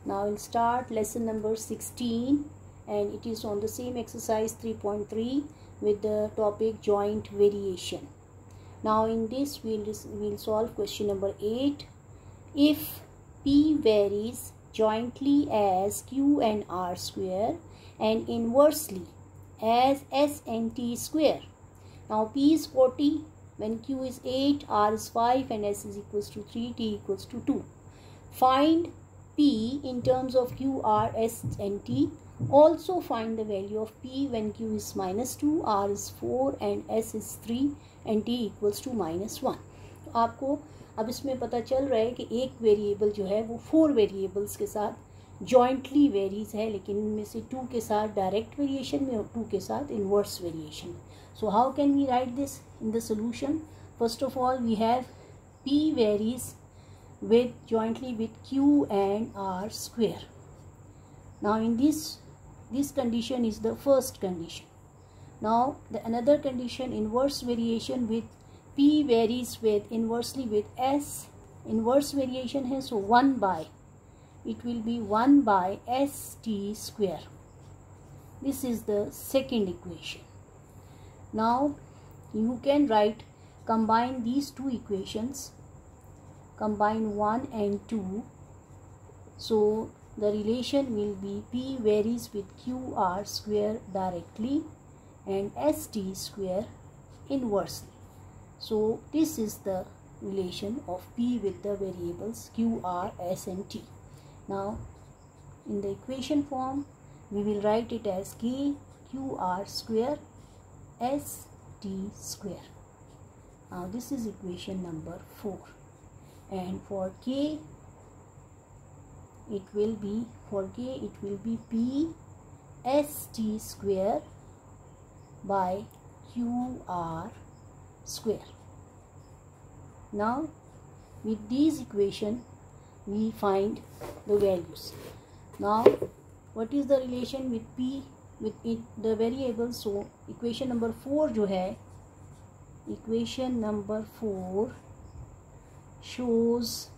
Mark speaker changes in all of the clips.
Speaker 1: Now we'll start lesson number 16, and it is on the same exercise 3.3 with the topic joint variation. Now in this we'll solve question number 8. If P varies jointly as Q and R square and inversely as S and T square. Now P is 40 when Q is 8, R is 5 and S is equals to 3, T equals to 2. Find P in terms of Q, R, S and T. Also find the value of P when Q is -2, R is 4 and S is 3 and T equals to -1. तो आपको अब इसमें पता चल रहा है कि एक वेरिएबल जो है वो 4 वेरिएबल्स के साथ जॉइंटली वेरीज है, लेकिन इनमें से 2 के साथ डायरेक्ट वेरिएशन में और 2 के साथ इन्वर्स वेरिएशन में. So how can we write this in the solution? First of all we have P varies jointly with Q and R square. Now in this condition is the first condition. Now the another condition, inverse variation with P varies with inversely with S. Inverse variation है, so 1 by, it will be 1 by ST square. This is the second equation. Now you can combine these two equations, combine 1 and 2, so the relation will be P varies with QR square directly and ST square inversely. So this is the relation of P with the variables Q, R, S and T. Now in the equation form we will write it as K QR square S T square. Now this is equation number 4, and for K it will be P S T square by QR square. Now with these equation we find the values. Now what is the relation with P with the variables? So equation number 4 जो है, equation number 4 shows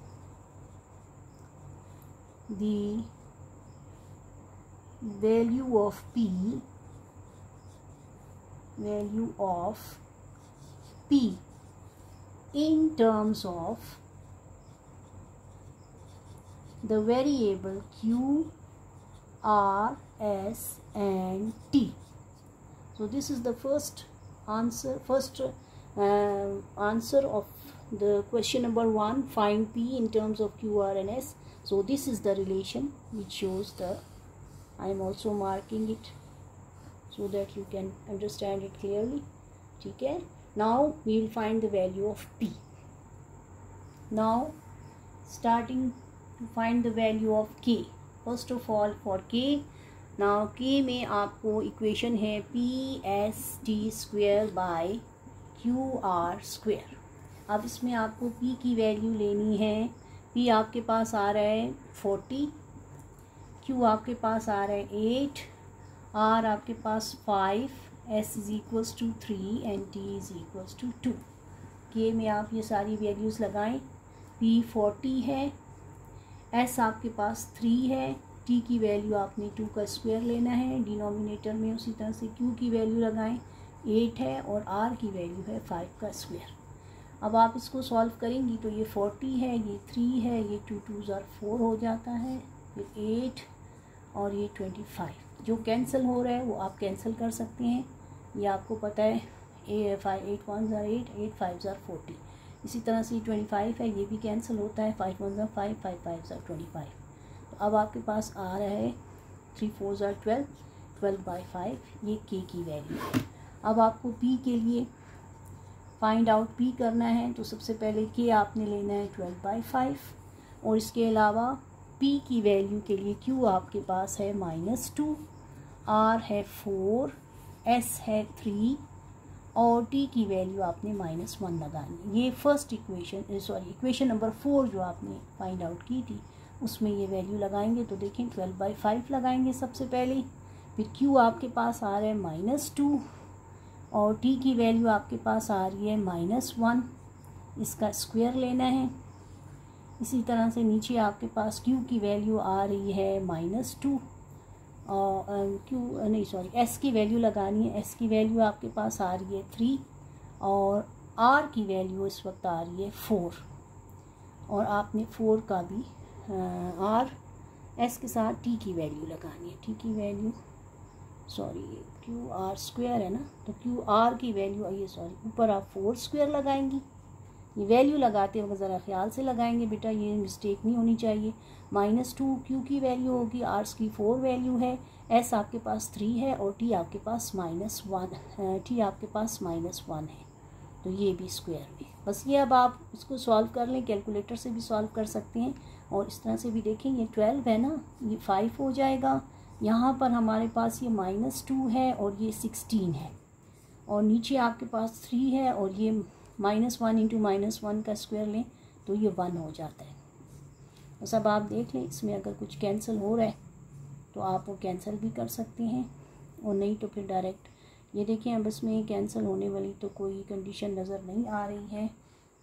Speaker 1: the value of P in terms of the variable Q, R, S and T. So this is the first answer of the question number 1. Find P in terms of Q, R and S. So this is the relation which shows the, I am also marking it so that you can understand it clearly. Okay. Now we will find the value of P. Now starting to find the value of K. First of all for K, now K में आपको equation है P S T square by Q R square. अब इसमें आपको P की value लेनी है. P आपके पास आ रहा है 40, Q आपके पास आ रहा है 8, R आपके पास 5, S is equals to 3 and T is equals to 2. K में आप ये सारी वैल्यूज़ लगाएं. P 40 है, S आपके पास 3 है, T की वैल्यू आपने 2 का स्क्वायर लेना है डिनोमिनेटर में. उसी तरह से Q की वैल्यू लगाएं, 8 है और R की वैल्यू है 5 का स्क्वायर. अब आप इसको सॉल्व करेंगी तो ये 40 है, ये 3 है, ये 2 2s are 4 हो जाता है, फिर 8 और ये 25. जो कैंसिल हो रहा है वो आप कैंसिल कर सकते हैं, ये आपको पता है. 8 1s are 8, 8 5s are 40. इसी तरह से 25 है, ये भी कैंसिल होता है. 5 1s are 5, 5 5s are 25. तो अब आपके पास आ रहा है 3 4s are 12, 12 by 5, ये K की वैल्यू है. अब आपको P के लिए फाइंड आउट P करना है, तो सबसे पहले K आपने लेना है 12 by 5, और इसके अलावा P की वैल्यू के लिए Q आपके पास है -2, R है 4, S है 3 और T की वैल्यू आपने -1 लगानी. ये फर्स्ट इक्वेशन नंबर 4 जो आपने फाइंड आउट की थी उसमें ये वैल्यू लगाएंगे. तो देखें 12 by 5 लगाएंगे सबसे पहले, फिर Q आपके पास आ रहा है -2 और T की वैल्यू आपके पास आ रही है -1. इसका स्क्वायर लेना है. इसी तरह से नीचे आपके पास Q की वैल्यू आ रही है -2 और S की वैल्यू लगानी है। S की वैल्यू आपके पास आ रही है 3 और R की वैल्यू इस वक्त आ रही है 4 और आपने 4 का भी R S के साथ T की वैल्यू लगानी है। T की वैल्यू QR स्क्वायर है ना, तो QR की वैल्यू ऊपर आप 4 स्क्वायर लगाएंगी। ये वैल्यू लगाते वक्त ज़रा ख्याल से लगाएंगे बेटा, ये मिस्टेक नहीं होनी चाहिए। -2 Q की वैल्यू होगी, R की 4 वैल्यू है, S आपके पास 3 है और T आपके पास -1 है, तो ये भी स्क्वायर में। बस ये अब आप इसको सॉल्व कर लें, कैलकुलेटर से भी सॉल्व कर सकते हैं और इस तरह से भी देखें। ये 12 है ना, ये 5 हो जाएगा। यहाँ पर हमारे पास ये -2 है और ये 16 है और नीचे आपके पास 3 है और ये -1 इंटू -1 का स्क्वायर लें तो ये 1 हो जाता है। बस अब आप देख लें, इसमें अगर कुछ कैंसिल हो रहा है तो आप वो कैंसिल भी कर सकते हैं और नहीं तो फिर डायरेक्ट ये देखें। अब इसमें कैंसिल होने वाली तो कोई कंडीशन नज़र नहीं आ रही है,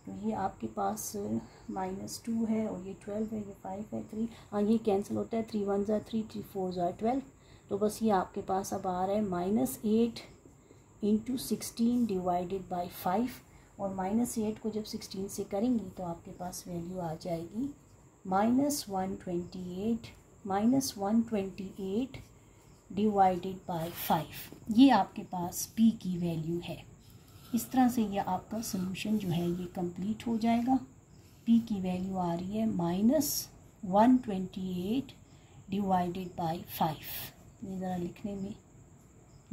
Speaker 1: तो ये आपके पास -2 है और ये 12 है, ये 5 है, 3 हाँ ये कैंसिल होता है, 3 1 ज़ा 3, 3 4 ज़ा 12। तो बस ये आपके पास अब आ रहा है -8 इंटू 16 डिवाइडेड बाई 5 और -8 को जब 16 से करेंगी तो आपके पास वैल्यू आ जाएगी -128 डिवाइडेड बाई 5। ये आपके पास P की वैल्यू है। इस तरह से ये आपका सोल्यूशन जो है ये कंप्लीट हो जाएगा। P की वैल्यू आ रही है -128 डिवाइडेड बाई 5। ये ज़रा लिखने में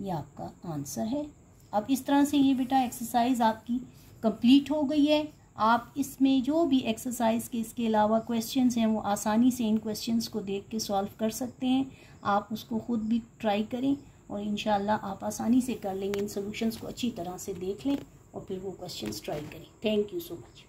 Speaker 1: ये आपका आंसर है। अब इस तरह से ये बेटा एक्सरसाइज आपकी कंप्लीट हो गई है। आप इसमें जो भी एक्सरसाइज के इसके अलावा क्वेश्चंस हैं वो आसानी से इन क्वेश्चंस को देख के सॉल्व कर सकते हैं। आप उसको ख़ुद भी ट्राई करें और इंशाल्लाह आप आसानी से कर लेंगे। इन सॉल्यूशंस को अच्छी तरह से देख लें और फिर वो क्वेश्चंस ट्राई करें। Thank you so much.